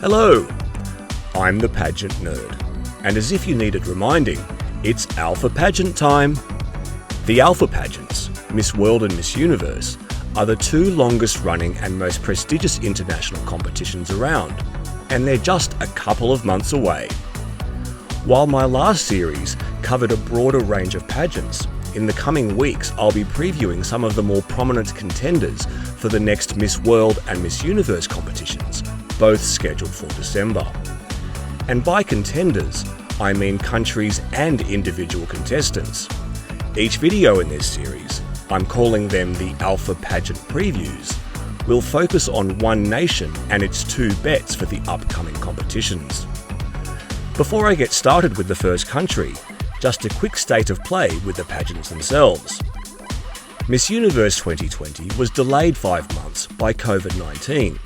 Hello, I'm the pageant nerd, and as if you needed reminding, it's Alpha Pageant time. The Alpha Pageants, Miss World and Miss Universe, are the two longest running and most prestigious international competitions around, and they're just a couple of months away. While my last series covered a broader range of pageants, in the coming weeks I'll be previewing some of the more prominent contenders for the next Miss World and Miss Universe competitions, both scheduled for December. And by contenders, I mean countries and individual contestants. Each video in this series, I'm calling them the Alpha Pageant Previews, will focus on one nation and its two bets for the upcoming competitions. Before I get started with the first country, just a quick state of play with the pageants themselves. Miss Universe 2020 was delayed 5 months by COVID-19.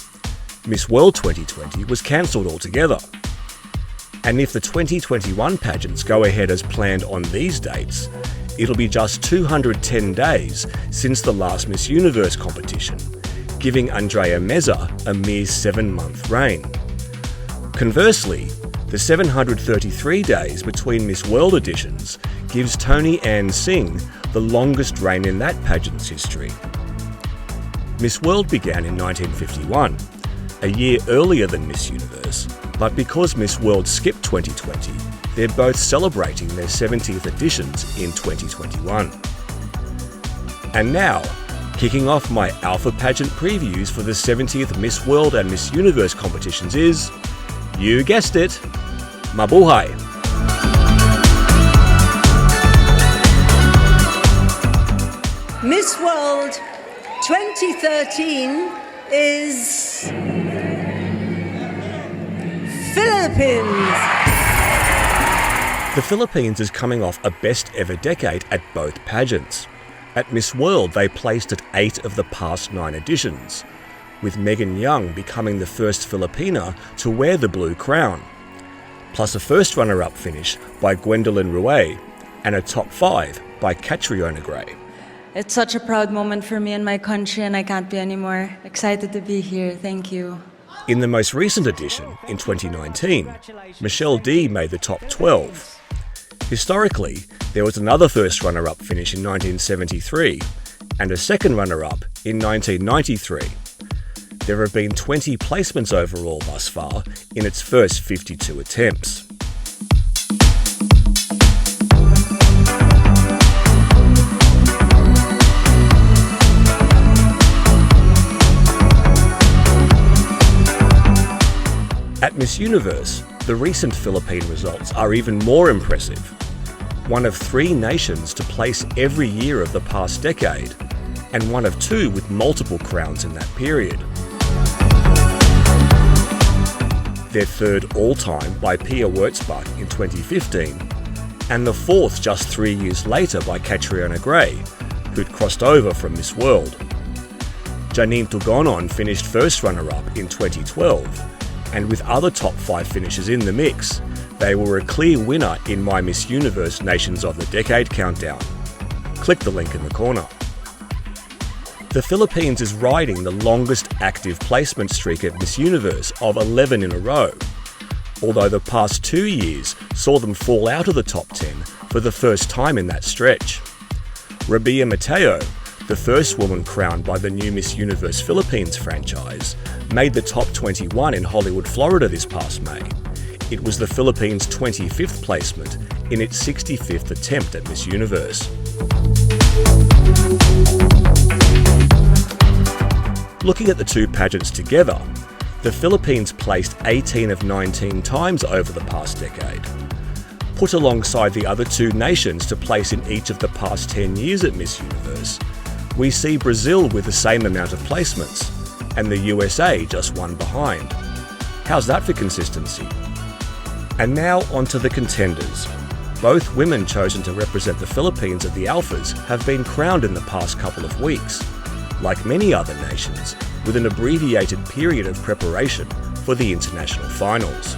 Miss World 2020 was cancelled altogether. And if the 2021 pageants go ahead as planned on these dates, it'll be just 210 days since the last Miss Universe competition, giving Andrea Meza a mere 7-month reign. Conversely, the 733 days between Miss World editions gives Toni Ann Singh the longest reign in that pageant's history. Miss World began in 1951, a year earlier than Miss Universe, but because Miss World skipped 2020, they're both celebrating their 70th editions in 2021. And now, kicking off my Alpha Pageant previews for the 70th Miss World and Miss Universe competitions is, you guessed it, Mabuhay! Miss World 2013 is Philippines. The Philippines is coming off a best ever decade at both pageants. At Miss World, they placed at 8 of the past 9 editions, with Megan Young becoming the first Filipina to wear the blue crown, plus a first runner-up finish by Gwendolyn Ruay and a top 5 by Catriona Gray. It's such a proud moment for me and my country, and I can't be any more excited to be here. Thank you. In the most recent edition, in 2019, Michelle D made the top 12. Historically, there was another first runner-up finish in 1973 and a second runner-up in 1993. There have been 20 placements overall thus far in its first 52 attempts. At Miss Universe, the recent Philippine results are even more impressive. One of 3 nations to place every year of the past decade, and one of 2 with multiple crowns in that period. Their third all-time by Pia Wurtzbach in 2015, and the fourth just 3 years later by Catriona Gray, who'd crossed over from Miss World. Janine Tugonon finished first runner-up in 2012, and with other top 5 finishes in the mix, they were a clear winner in my Miss Universe Nations of the Decade countdown. Click the link in the corner. The Philippines is riding the longest active placement streak at Miss Universe of 11 in a row, although the past 2 years saw them fall out of the top 10 for the first time in that stretch. Rabia Mateo, the first woman crowned by the new Miss Universe Philippines franchise, made the top 21 in Hollywood, Florida this past May. It was the Philippines' 25th placement in its 65th attempt at Miss Universe. Looking at the two pageants together, the Philippines placed 18 of 19 times over the past decade. Put alongside the other 2 nations to place in each of the past 10 years at Miss Universe, we see Brazil with the same amount of placements, and the USA just one behind. How's that for consistency? And now onto the contenders. Both women chosen to represent the Philippines at the Alphas have been crowned in the past couple of weeks, like many other nations, with an abbreviated period of preparation for the international finals.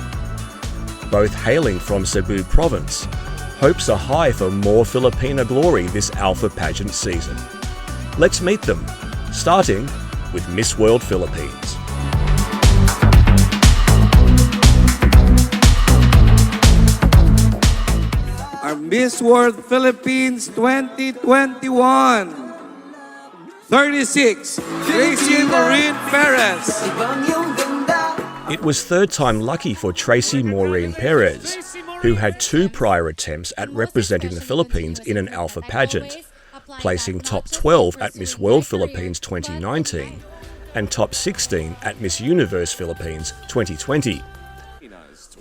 Both hailing from Cebu province, hopes are high for more Filipina glory this Alpha Pageant season. Let's meet them, starting with Miss World Philippines. Miss World Philippines 2021. 36, Tracy and Maureen Perez. It was third time lucky for Tracy Maureen Perez, who had 2 prior attempts at representing the Philippines in an Alpha Pageant, placing top 12 at Miss World Philippines 2019 and top 16 at Miss Universe Philippines 2020.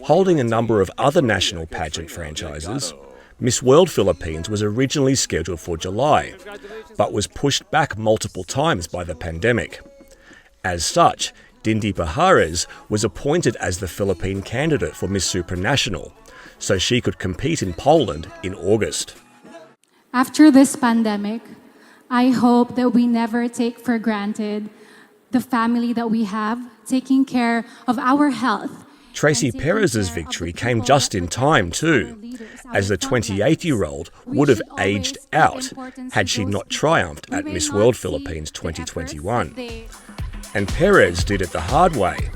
Holding a number of other national pageant franchises, Miss World Philippines was originally scheduled for July, but was pushed back multiple times by the pandemic. As such, Dindy Perez was appointed as the Philippine candidate for Miss Supranational, so she could compete in Poland in August. After this pandemic, I hope that we never take for granted the family that we have, taking care of our health. Tracy Perez's victory came just in time too, as the 28-year-old would have aged out had she not triumphed at Miss World Philippines 2021. And Perez did it the hard way.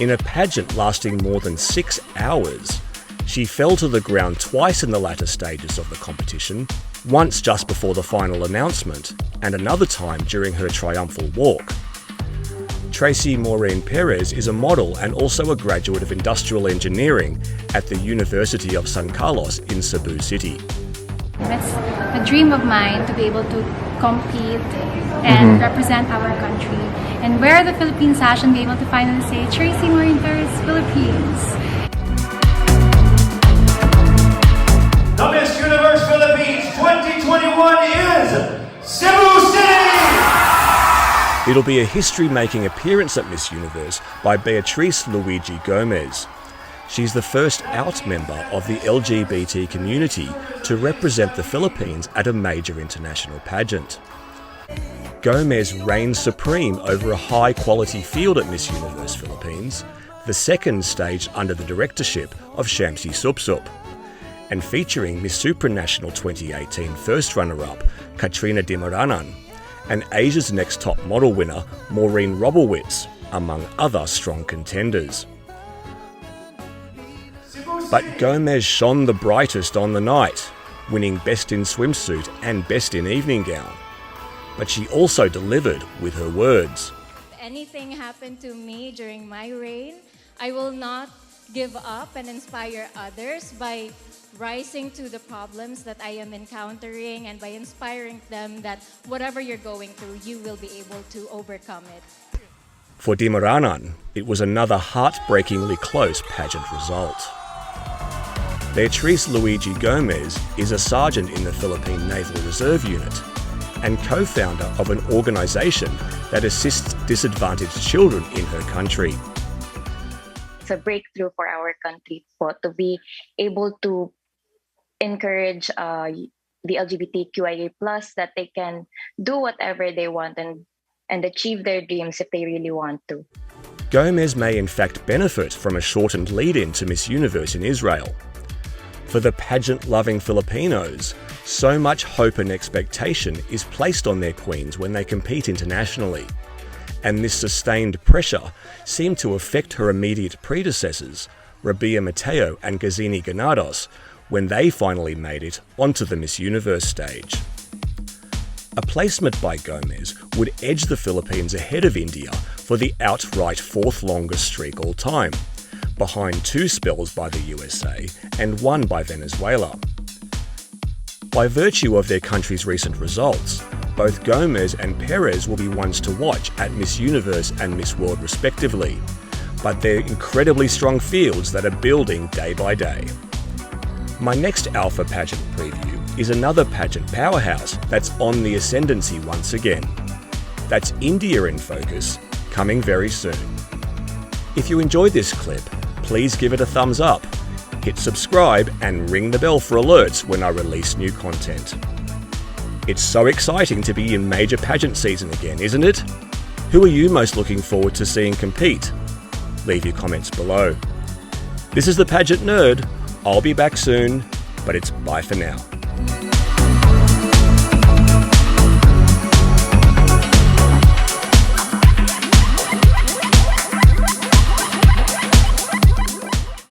In a pageant lasting more than 6 hours, she fell to the ground twice in the latter stages of the competition, once just before the final announcement, and another time during her triumphal walk. Tracy Maureen Perez is a model and also a graduate of industrial engineering at the University of San Carlos in Cebu City. It's a dream of mine to be able to compete and represent our country and wear the Philippine sash and be able to finally say, Tracy Maureen Perez, Philippines. The Miss Universe Philippines 2021 is Cebu City! It'll be a history-making appearance at Miss Universe by Beatrice Luigi Gomez. She's the first out member of the LGBT community to represent the Philippines at a major international pageant. Gomez reigns supreme over a high-quality field at Miss Universe Philippines, the second staged under the directorship of Shamsi Supsup, and featuring Miss Supranational 2018 first runner-up Katrina Dimaranan, and Asia's Next Top Model winner Maureen Robowitz, among other strong contenders. But Gomez shone the brightest on the night, winning Best in Swimsuit and Best in Evening Gown. But she also delivered with her words. If anything happened to me during my reign, I will not give up and inspire others by rising to the problems that I am encountering and by inspiring them that whatever you're going through, you will be able to overcome it. For Dimaranan, it was another heartbreakingly close pageant result. Beatrice Luigi Gomez is a sergeant in the Philippine Naval Reserve Unit and co-founder of an organisation that assists disadvantaged children in her country. It's a breakthrough for our country to be able to encourage the LGBTQIA+ that they can do whatever they want and achieve their dreams if they really want to. Gomez may in fact benefit from a shortened lead-in to Miss Universe in Israel. For the pageant-loving Filipinos, so much hope and expectation is placed on their queens when they compete internationally, and this sustained pressure seemed to affect her immediate predecessors, Rabia Mateo and Gazini Ganados, when they finally made it onto the Miss Universe stage. A placement by Gomez would edge the Philippines ahead of India for the outright 4th longest streak all time, behind 2 spells by the USA and 1 by Venezuela. By virtue of their country's recent results, both Gomez and Perez will be ones to watch at Miss Universe and Miss World respectively, but they're incredibly strong fields that are building day by day. My next Alpha Pageant preview is another pageant powerhouse that's on the ascendancy once again. That's India in focus, coming very soon. If you enjoyed this clip, please give it a thumbs up, hit subscribe and ring the bell for alerts when I release new content. It's so exciting to be in major pageant season again, isn't it? Who are you most looking forward to seeing compete? Leave your comments below. This is the Pageant Nerd. I'll be back soon, but it's bye for now.